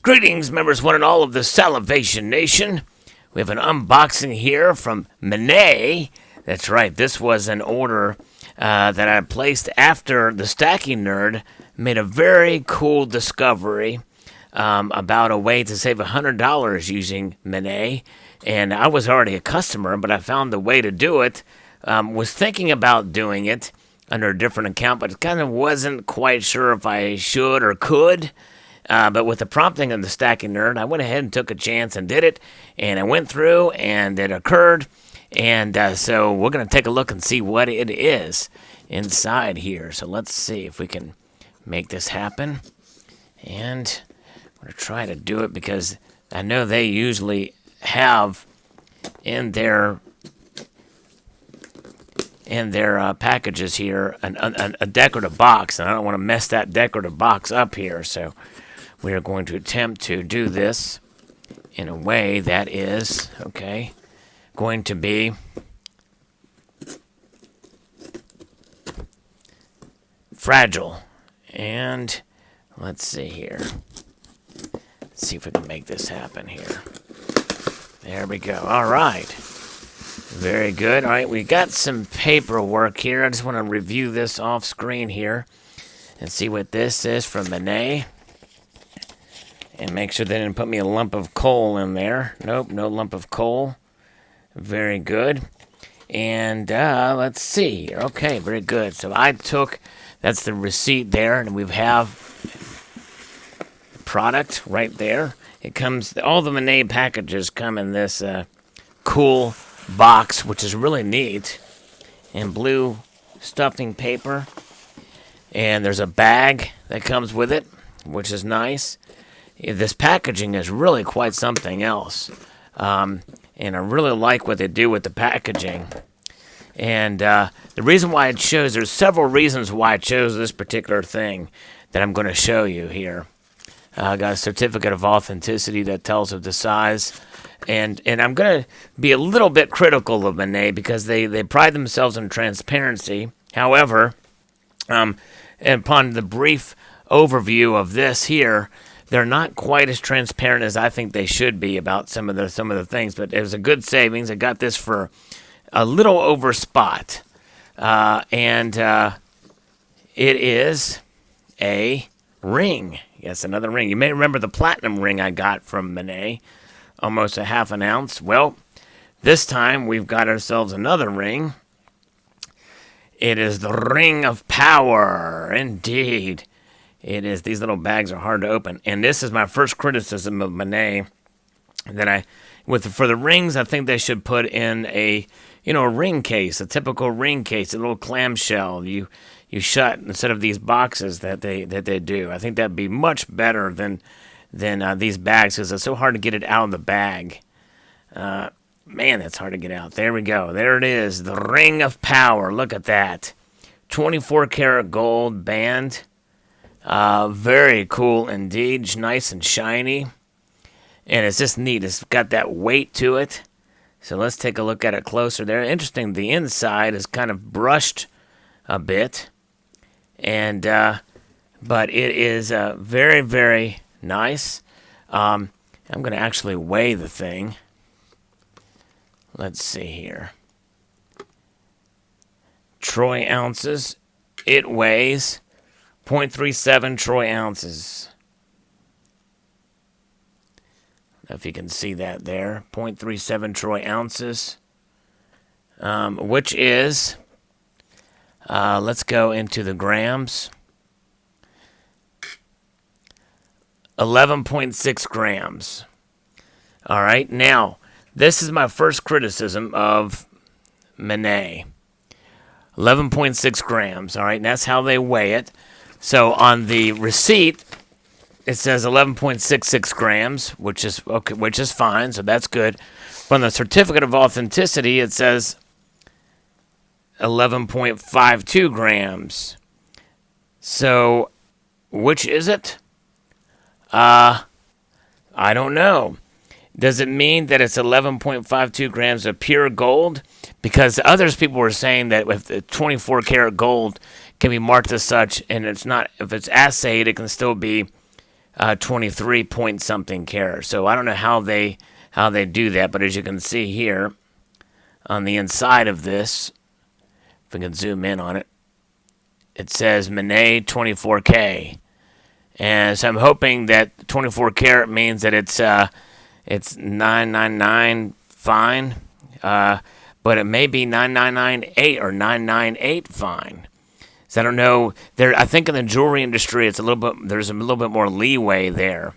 Greetings, members one and all of the Salivation Nation. We have an unboxing here from Mene. That's right, this was an order that I placed after the Stacking Nerd made a very cool discovery about a way to save $100 using Mene. And I was already a customer, but I found the way to do it. Was thinking about doing it under a different account, but kind of wasn't quite sure if I should or could. But with the prompting of the Stacking Nerd, I went ahead and took a chance and did it. And I went through, and it occurred. And so we're going to take a look and see what it is inside here. So let's see if we can make this happen. And I'm going to try to do it because I know they usually have in their packages here a decorative box. And I don't want to mess that decorative box up here. So we are going to attempt to do this in a way that is, going to be fragile. And let's see here. Let's see if we can make this happen here. There we go. All right. Very good. All right, we got some paperwork here. I just want to review this off screen here and see what this is from Mene. And make sure they didn't put me a lump of coal in there. Nope, no lump of coal. Very good. And let's see. Okay, very good. So that's the receipt there, and we have the product right there. It comes, all the Mene packages come in this cool box, which is really neat. And blue stuffing paper. And there's a bag that comes with it, which is nice. This packaging is really quite something else. And I really like what they do with the packaging. And the reason why I chose, there's several reasons why I chose this particular thing that I'm going to show you here. I got a certificate of authenticity that tells of the size. And I'm going to be a little bit critical of Mene because they pride themselves on transparency. However, upon the brief overview of this here, they're not quite as transparent as I think they should be about some of the things, but it was a good savings. I got this for a little over spot, and it is a ring. Yes, another ring. You may remember the platinum ring I got from Mene, almost a half an ounce. Well, this time we've got ourselves another ring. It is the Ring of Power, indeed. It is. These little bags are hard to open. And this is my first criticism of Mene. That for the rings, I think they should put in a ring case, a typical ring case, a little clamshell. You shut instead of these boxes that they do. I think that'd be much better than these bags because it's so hard to get it out of the bag. Man, that's hard to get out. There we go. There it is. The Ring of Power. Look at that. 24 karat gold band. Very cool indeed. Nice and shiny. And it's just neat. It's got that weight to it. So let's take a look at it closer there. Interesting. The inside is kind of brushed a bit. And, but it is very, very nice. I'm going to actually weigh the thing. Let's see here. Troy ounces. It weighs 0.37 troy ounces. I don't know if you can see that there. 0.37 troy ounces. Which is, let's go into the grams. 11.6 grams. All right, now, this is my first criticism of Mene. 11.6 grams, all right, and that's how they weigh it. So on the receipt, it says 11.66 grams, which is fine, so that's good. But on the certificate of authenticity, it says 11.52 grams. So, which is it? I don't know. Does it mean that it's 11.52 grams of pure gold? Because people were saying that if the 24 karat gold can be marked as such, and it's not, if it's assayed, it can still be 23 point something carats. So I don't know how they do that, but as you can see here on the inside of this, if we can zoom in on it, it says Monet 24K. And so I'm hoping that 24 karat means that it's 999 fine, but it may be 9998 or 998 fine. So I don't know. I think in the jewelry industry, there's a little bit more leeway there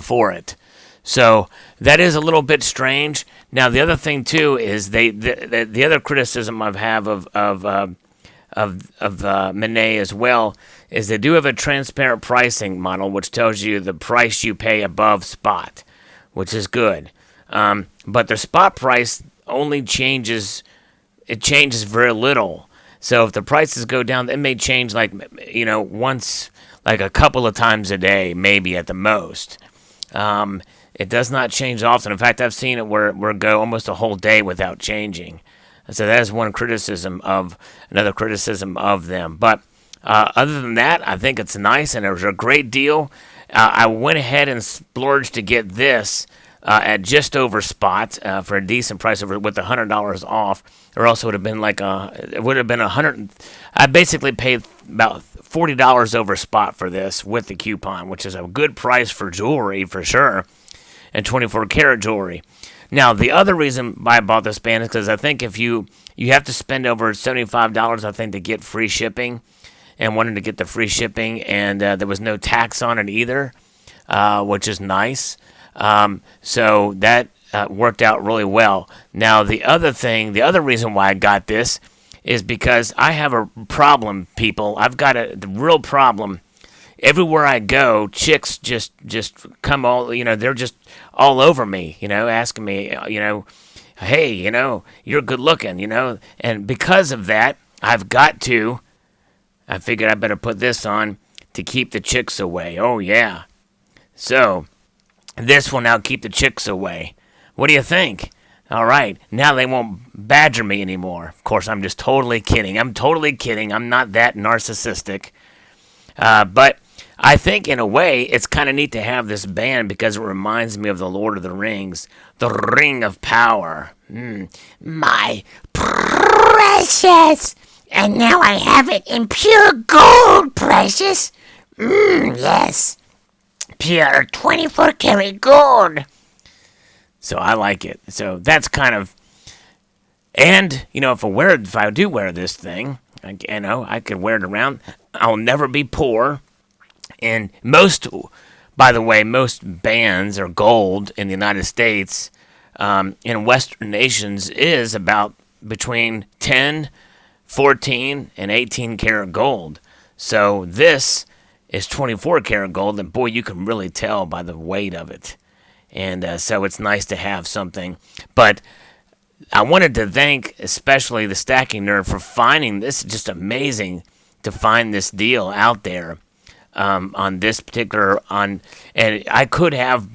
for it. So that is a little bit strange. Now the other thing too is the other criticism I have of Monet as well is they do have a transparent pricing model, which tells you the price you pay above spot, which is good. But their spot price only changes. It changes very little. So if the prices go down, it may change once, like a couple of times a day, maybe at the most. It does not change often. In fact, I've seen it where it go almost a whole day without changing. So that is another criticism of them. But other than that, I think it's nice, and it was a great deal. I went ahead and splurged to get this at just over spot for a decent price with $100 off, or else it would have been it would have been $100. I basically paid about $40 over spot for this with the coupon, which is a good price for jewelry for sure, and 24 karat jewelry. Now, the other reason why I bought this band is because I think if you have to spend over $75, I think, to get free shipping, and wanted to get the free shipping, and there was no tax on it either, which is nice. So that worked out really well. Now, the other reason why I got this is because I have a problem, people. I've got a real problem. Everywhere I go, chicks just come they're just all over me, asking me, hey, you're good looking, and because of that, I figured I better put this on to keep the chicks away. Oh, yeah. So, this will now keep the chicks away. What do you think? All right, now they won't badger me anymore. Of course, I'm just totally kidding. I'm not that narcissistic. But I think, in a way, it's kind of neat to have this band because it reminds me of the Lord of the Rings, the Ring of Power. My precious! And now I have it in pure gold, precious. Yes. Pure 24 karat gold. So I like it. So that's kind of... And, if I do wear this thing, I could wear it around. I'll never be poor. And most bands are gold in the United States, in Western nations, is about between 10, 14, and 18 karat gold. So this is 24 karat gold, and boy, you can really tell by the weight of it. And so it's nice to have something. But I wanted to thank especially the Stacking Nerd for finding this. Just amazing to find this deal out there on this particular and I could have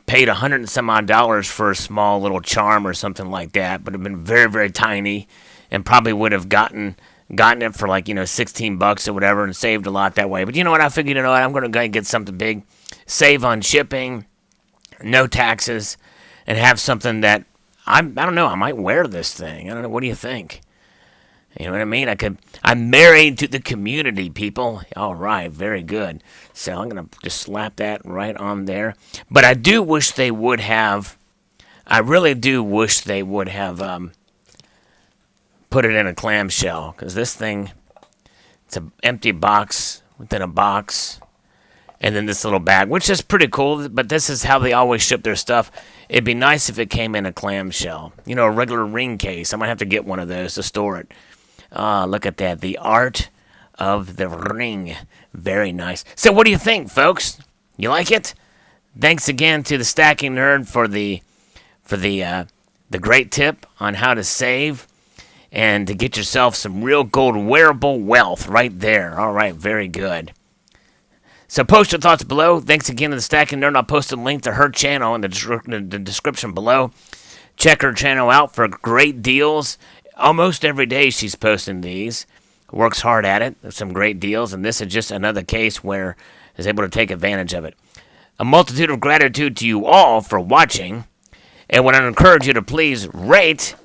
paid $100 and some odd for a small little charm or something like that, but it'd been very, very tiny, and probably would have gotten it for $16 or whatever, and saved a lot that way. But you know what? I figured, I'm going to go and get something big, save on shipping, no taxes, and have something that I don't know. I might wear this thing. I don't know. What do you think? You know what I mean? I'm married to the community, people. All right, very good. So I'm going to just slap that right on there. But I do wish they would have, I really do wish they would have put it in a clamshell. Because this thing, it's an empty box within a box. And then this little bag, which is pretty cool. But this is how they always ship their stuff. It'd be nice if it came in a clamshell. A regular ring case. I might have to get one of those to store it. Look at that. The art of the ring. Very nice. So what do you think, folks? You like it? Thanks again to the Stacking Nerd for the great tip on how to save and to get yourself some real gold wearable wealth right there. All right, very good. So post your thoughts below. Thanks again to the Stacking Nerd. I'll post a link to her channel in the description below. Check her channel out for great deals. Almost every day she's posting these. works hard at it. There's some great deals, and this is just another case where is able to take advantage of it. A multitude of gratitude to you all for watching, and would encourage you to please rate,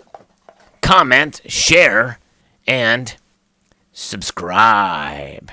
comment, share, and subscribe.